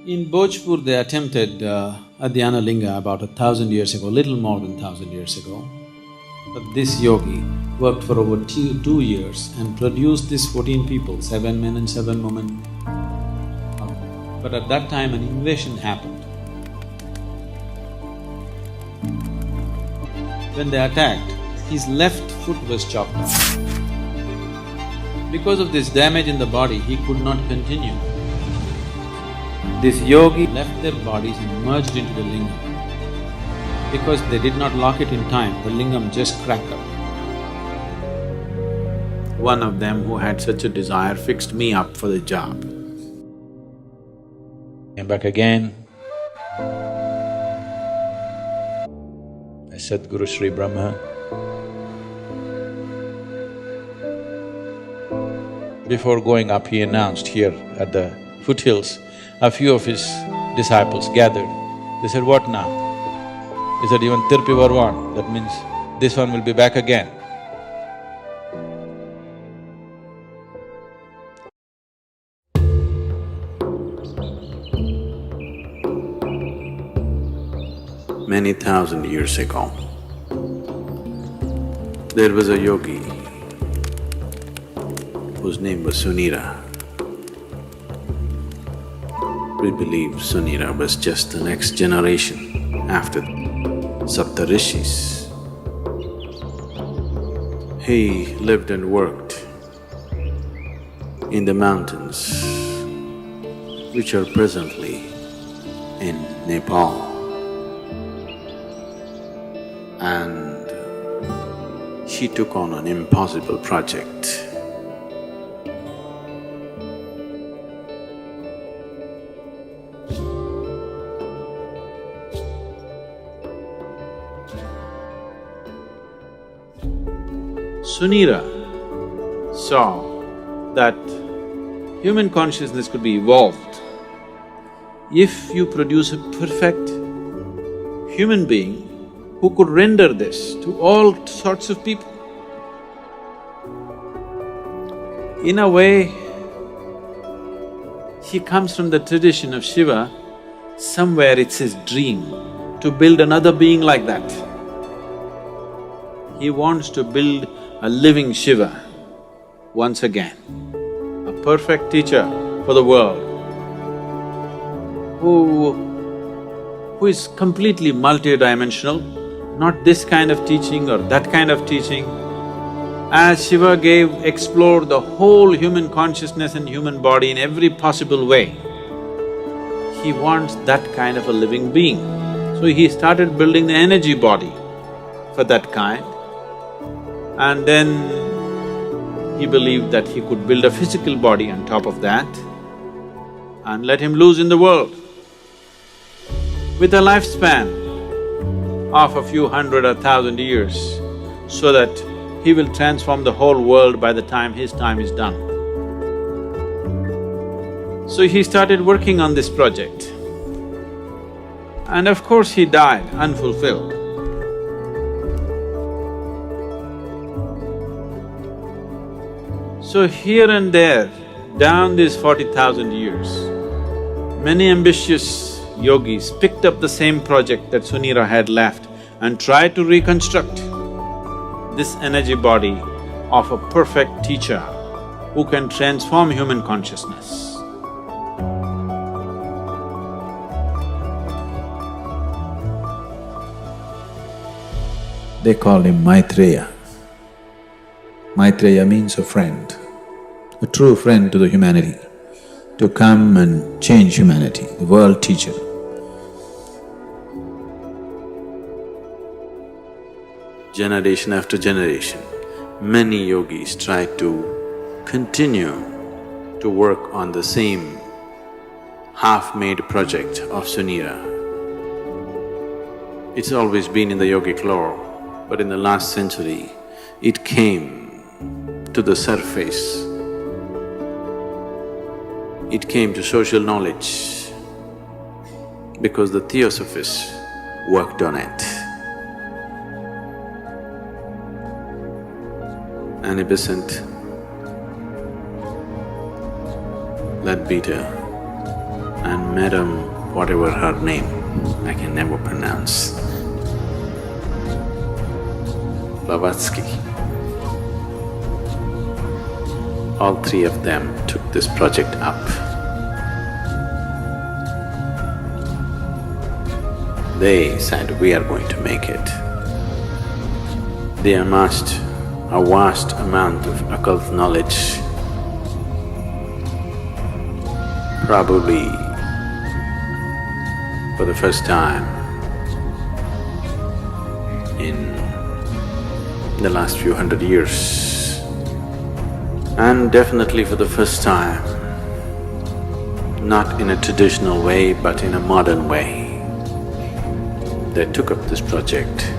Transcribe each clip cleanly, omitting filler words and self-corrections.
In Bhojpur, they attempted a Dhyanalinga about 1,000 years ago, little more than 1,000 years ago. But this yogi worked for over 2 years and produced these 14 people, 7 men and 7 women. But at that time an invasion happened. When they attacked, his left foot was chopped off. Because of this damage in the body, he could not continue. This yogi left their bodies and merged into the lingam. Because they did not lock it in time, the lingam just cracked up. One of them who had such a desire fixed me up for the job. Came back again. I Sadhguru Sri Brahma. Before going up, he announced here at the foothills, a few of his disciples gathered. They said, "What now?" He said, "Even Tirpi Varwan, that means this one will be back again." Many thousand years ago, there was a yogi whose name was Sunira. We believe Sunira was just the next generation after Saptarishis. He lived and worked in the mountains which are presently in Nepal. And he took on an impossible project. Sunira saw that human consciousness could be evolved if you produce a perfect human being who could render this to all sorts of people. In a way, he comes from the tradition of Shiva. Somewhere it's his dream to build another being like that. He wants to build a living Shiva once again, a perfect teacher for the world, who is completely multidimensional, not this kind of teaching or that kind of teaching. As Shiva explored the whole human consciousness and human body in every possible way, he wants that kind of a living being. So he started building the energy body for that kind. And then he believed that he could build a physical body on top of that and let him loose in the world with a lifespan of a few hundred or 1,000 years, so that he will transform the whole world by the time his time is done. So he started working on this project. And of course he died unfulfilled. So here and there, down these 40,000 years, many ambitious yogis picked up the same project that Sunira had left and tried to reconstruct this energy body of a perfect teacher who can transform human consciousness. They called him Maitreya. Maitreya means a friend, a true friend to the humanity, to come and change humanity, the world teacher. Generation after generation, many yogis tried to continue to work on the same half-made project of Sunira. It's always been in the yogic lore, but in the last century, it came to the surface. It came to social knowledge because the Theosophists worked on it. Anibescent, Leadbeater, and Madam, whatever her name, I can never pronounce, Blavatsky. All three of them took this project up. They said, we are going to make it. They amassed a vast amount of occult knowledge, probably for the first time in the last few hundred years, and definitely for the first time, not in a traditional way but in a modern way. They took up this project.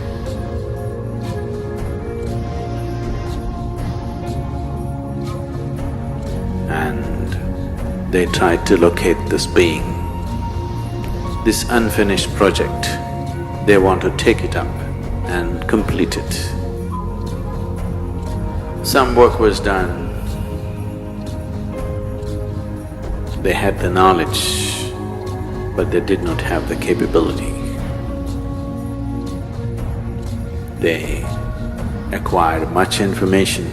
And they tried to locate this being. This unfinished project, they want to take it up and complete it. Some work was done. They had the knowledge, but they did not have the capability. They acquired much information,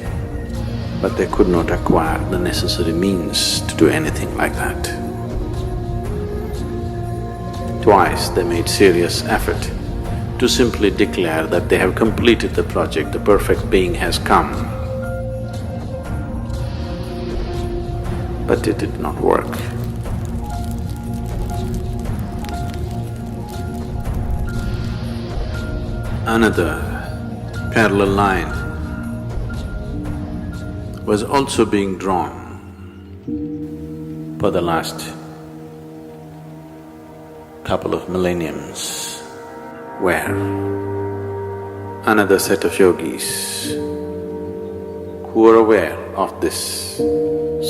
but they could not acquire the necessary means to do anything like that. Twice they made serious effort to simply declare that they have completed the project, the perfect being has come. But it did not work. Another parallel line was also being drawn for the last couple of millenniums, where another set of yogis who were aware of this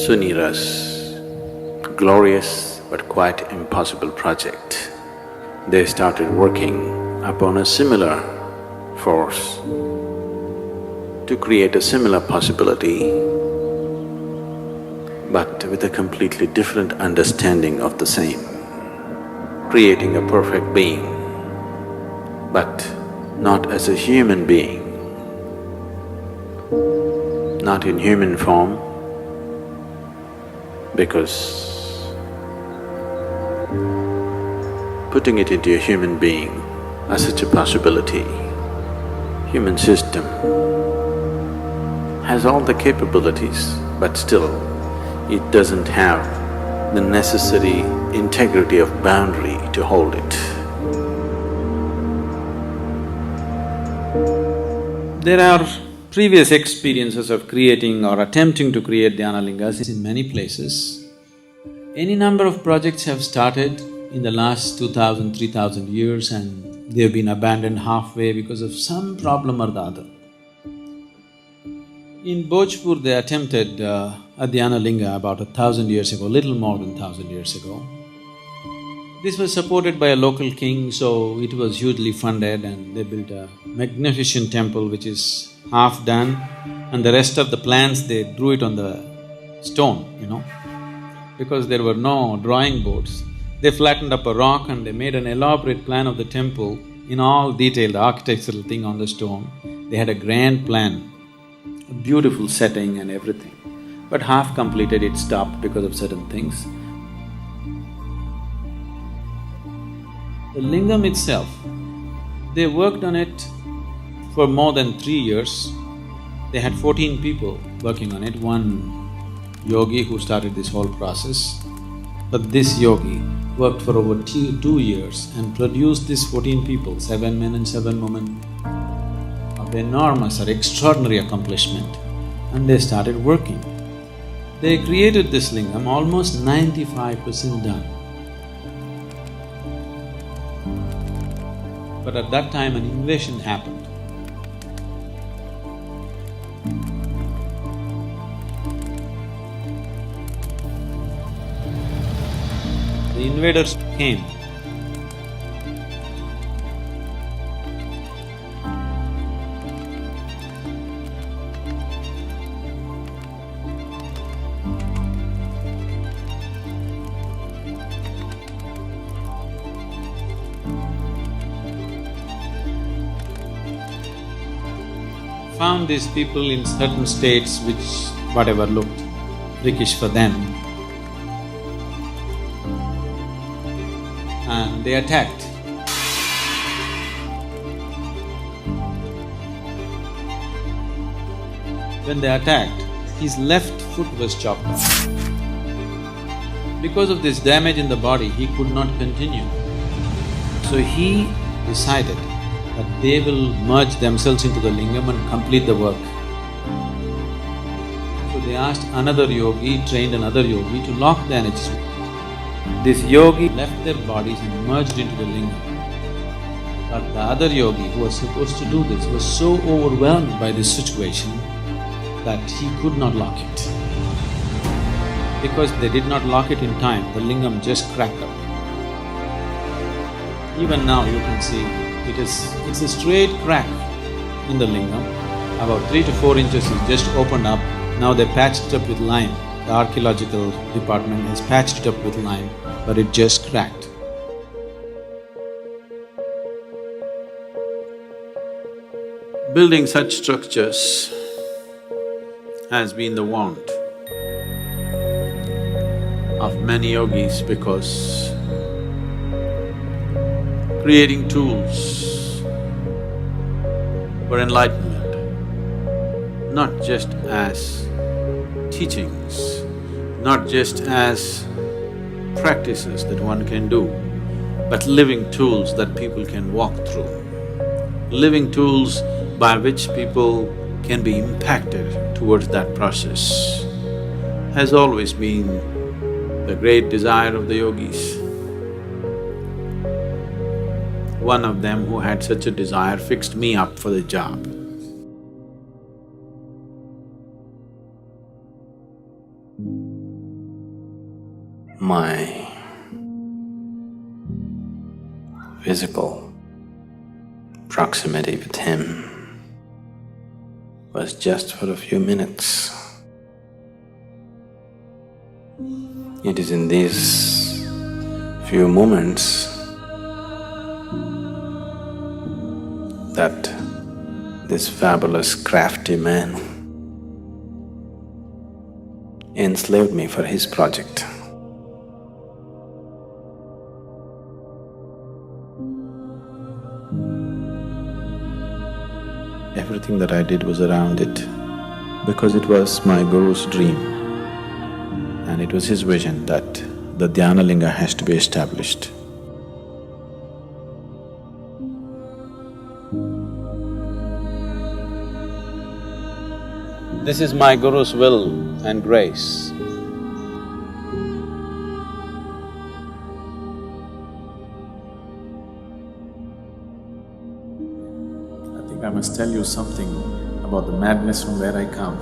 Sunira's glorious but quite impossible project, they started working upon a similar force to create a similar possibility, but with a completely different understanding of the same, creating a perfect being, but not as a human being, not in human form, because putting it into a human being as such a possibility, human system has all the capabilities, but still it doesn't have the necessary integrity of boundary to hold it. There are previous experiences of creating or attempting to create Dhyanalingas in many places. Any number of projects have started in the last 2000, 3000 years and they've been abandoned halfway because of some problem or the other. In Bhojpur, they attempted a Dhyanalinga about 1,000 years ago, little more than 1,000 years ago. This was supported by a local king, so it was hugely funded and they built a magnificent temple which is half done, and the rest of the plans they drew it on the stone, because there were no drawing boards. They flattened up a rock and they made an elaborate plan of the temple in all detail, the architectural thing on the stone. They had a grand plan, a beautiful setting and everything. But half completed, it stopped because of certain things. The lingam itself, they worked on it for more than 3 years. They had 14 people working on it, one yogi who started this whole process. But this yogi worked for over 2 years and produced these 14 people, 7 men and 7 women, of enormous or extraordinary accomplishment, and they started working. They created this lingam almost 95% done. But at that time an invasion happened. The invaders came. found these people in certain states which whatever looked freakish for them, and they attacked. When they attacked, his left foot was chopped off. Because of this damage in the body, he could not continue. So he decided that they will merge themselves into the lingam and complete the work. So they asked another yogi, trained another yogi to lock the energies. This yogi left their bodies and merged into the lingam. But the other yogi who was supposed to do this was so overwhelmed by this situation that he could not lock it. Because they did not lock it in time, the lingam just cracked up. Even now you can see it's a straight crack in the lingam, about 3 to 4 inches is just opened up. Now they patched it up with lime. The archaeological department has patched it up with lime, but it just cracked. Building such structures has been the want of many yogis because creating tools for enlightenment, not just as teachings, not just as practices that one can do, but living tools that people can walk through, living tools by which people can be impacted towards that process, has always been the great desire of the yogis. One of them who had such a desire fixed me up for the job. My physical proximity with him was just for a few minutes. It is in these few moments that this fabulous crafty man enslaved me for his project. Everything that I did was around it because it was my Guru's dream and it was his vision that the Dhyanalinga has to be established. This is my Guru's will and grace. I think I must tell you something about the madness from where I come.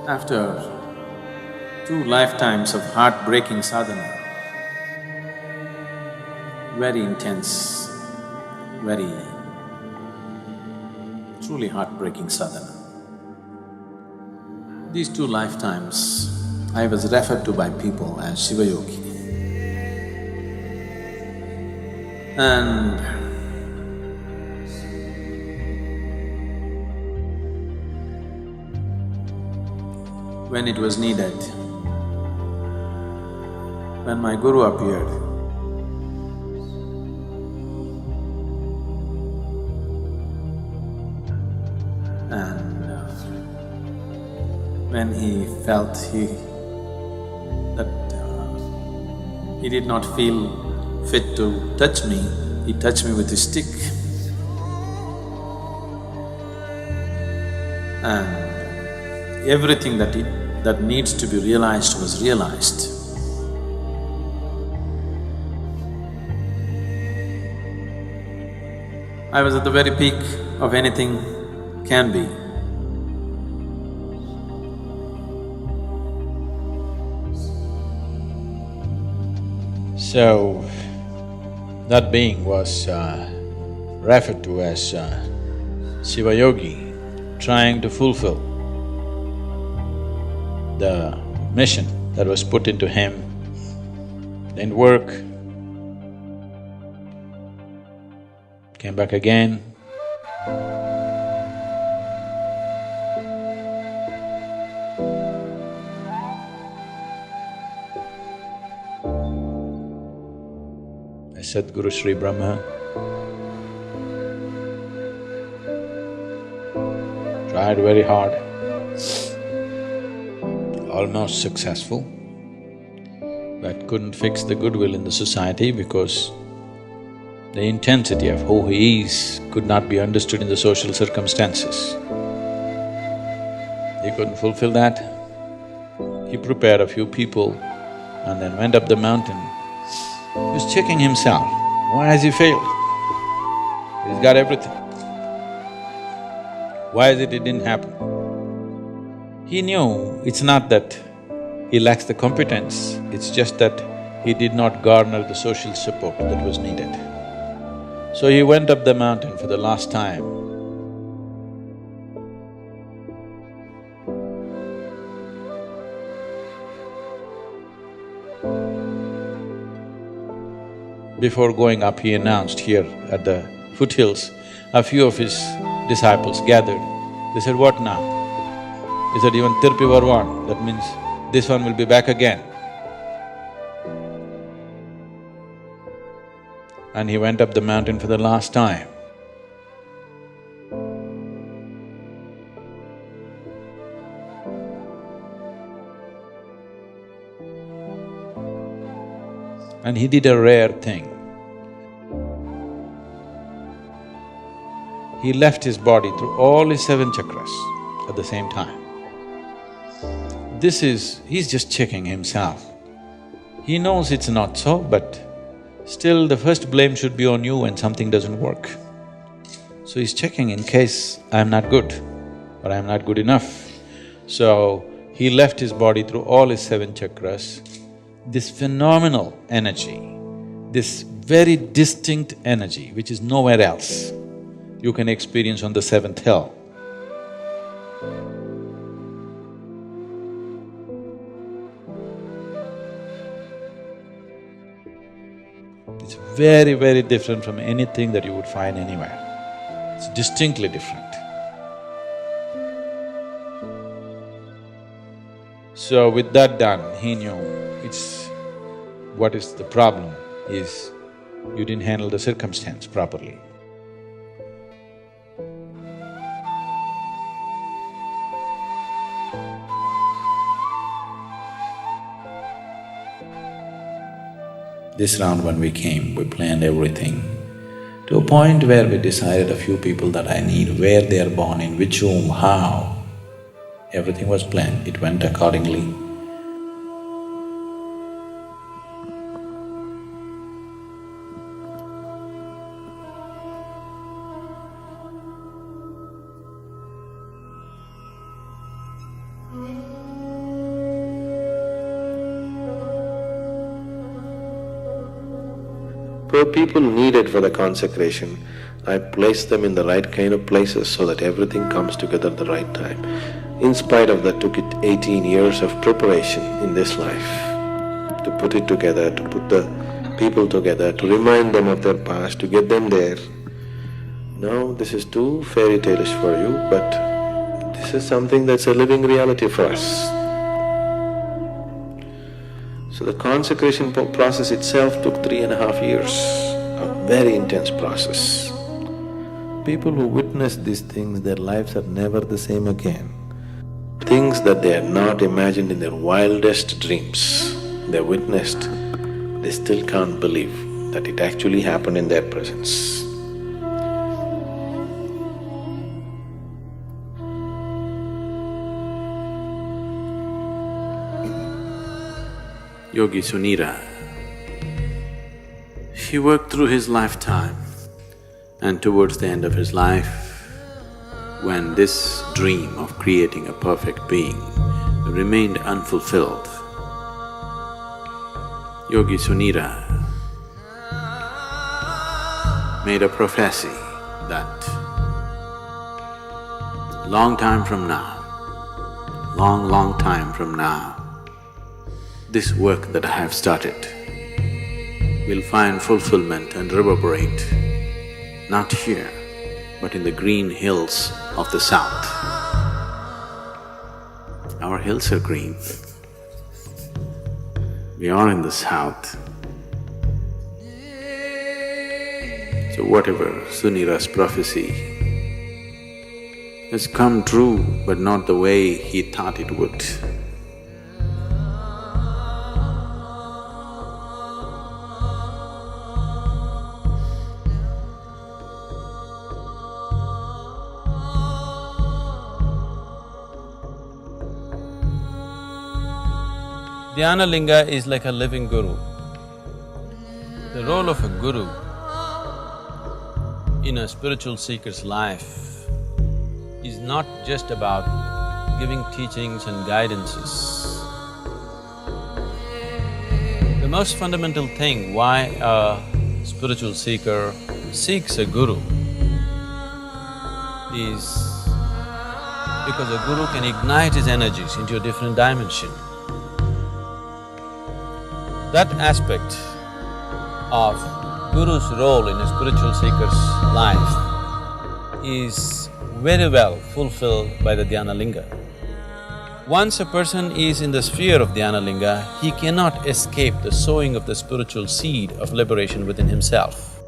After 2 lifetimes of heartbreaking sadhana, very intense, very truly heartbreaking sadhana. These 2 lifetimes, I was referred to by people as Shiva Yogi. And when it was needed, when my Guru appeared, and when he felt he did not feel fit to touch me, he touched me with his stick. And everything that needs to be realized was realized. I was at the very peak of anything can be. So, that being was referred to as Shiva Yogi, trying to fulfill the mission that was put into him. Didn't work, came back again, Sadhguru Sri Brahma tried very hard, almost successful, but couldn't fix the goodwill in the society because the intensity of who he is could not be understood in the social circumstances. He couldn't fulfill that. He prepared a few people and then went up the mountain. He was checking himself, why has he failed? He's got everything. Why is it didn't happen? He knew it's not that he lacks the competence, it's just that he did not garner the social support that was needed. So he went up the mountain for the last time. Before going up, he announced here at the foothills, a few of his disciples gathered. They said, "What now?" He said, "Even Tirpi Varvan, that means this one will be back again." And he went up the mountain for the last time. And he did a rare thing. He left his body through all his 7 chakras at the same time. He's just checking himself. He knows it's not so, but still the first blame should be on you when something doesn't work. So he's checking in case I'm not good or I'm not good enough. So he left his body through all his 7 chakras. This phenomenal energy, this very distinct energy which is nowhere else, you can experience on the 7th hill. It's very, very different from anything that you would find anywhere. It's distinctly different. So with that done, he knew what is the problem is you didn't handle the circumstance properly. This round when we came, we planned everything to a point where we decided a few people that I need, where they are born, in which room, how. Everything was planned, it went accordingly. For people needed for the consecration, I placed them in the right kind of places so that everything comes together at the right time. In spite of that, took it 18 years of preparation in this life to put it together, to put the people together, to remind them of their past, to get them there. Now this is too fairy tale-ish for you, but this is something that's a living reality for us. So the consecration process itself took 3.5 years, a very intense process. People who witness these things, their lives are never the same again. Things that they had not imagined in their wildest dreams, they witnessed, they still can't believe that it actually happened in their presence. Yogi Sunira, he worked through his lifetime, and towards the end of his life, when this dream of creating a perfect being remained unfulfilled, Yogi Sunira made a prophecy that long time from now, long time from now, this work that I have started will find fulfillment and reverberate, not here, but in the green hills of the south. Our hills are green. We are in the south. So whatever Sunira's prophecy has come true, but not the way he thought it would. Dhyanalinga is like a living guru. The role of a guru in a spiritual seeker's life is not just about giving teachings and guidances. The most fundamental thing why a spiritual seeker seeks a guru is because a guru can ignite his energies into a different dimension. That aspect of Guru's role in a spiritual seeker's life is very well fulfilled by the Dhyanalinga. Once a person is in the sphere of Dhyanalinga, he cannot escape the sowing of the spiritual seed of liberation within himself.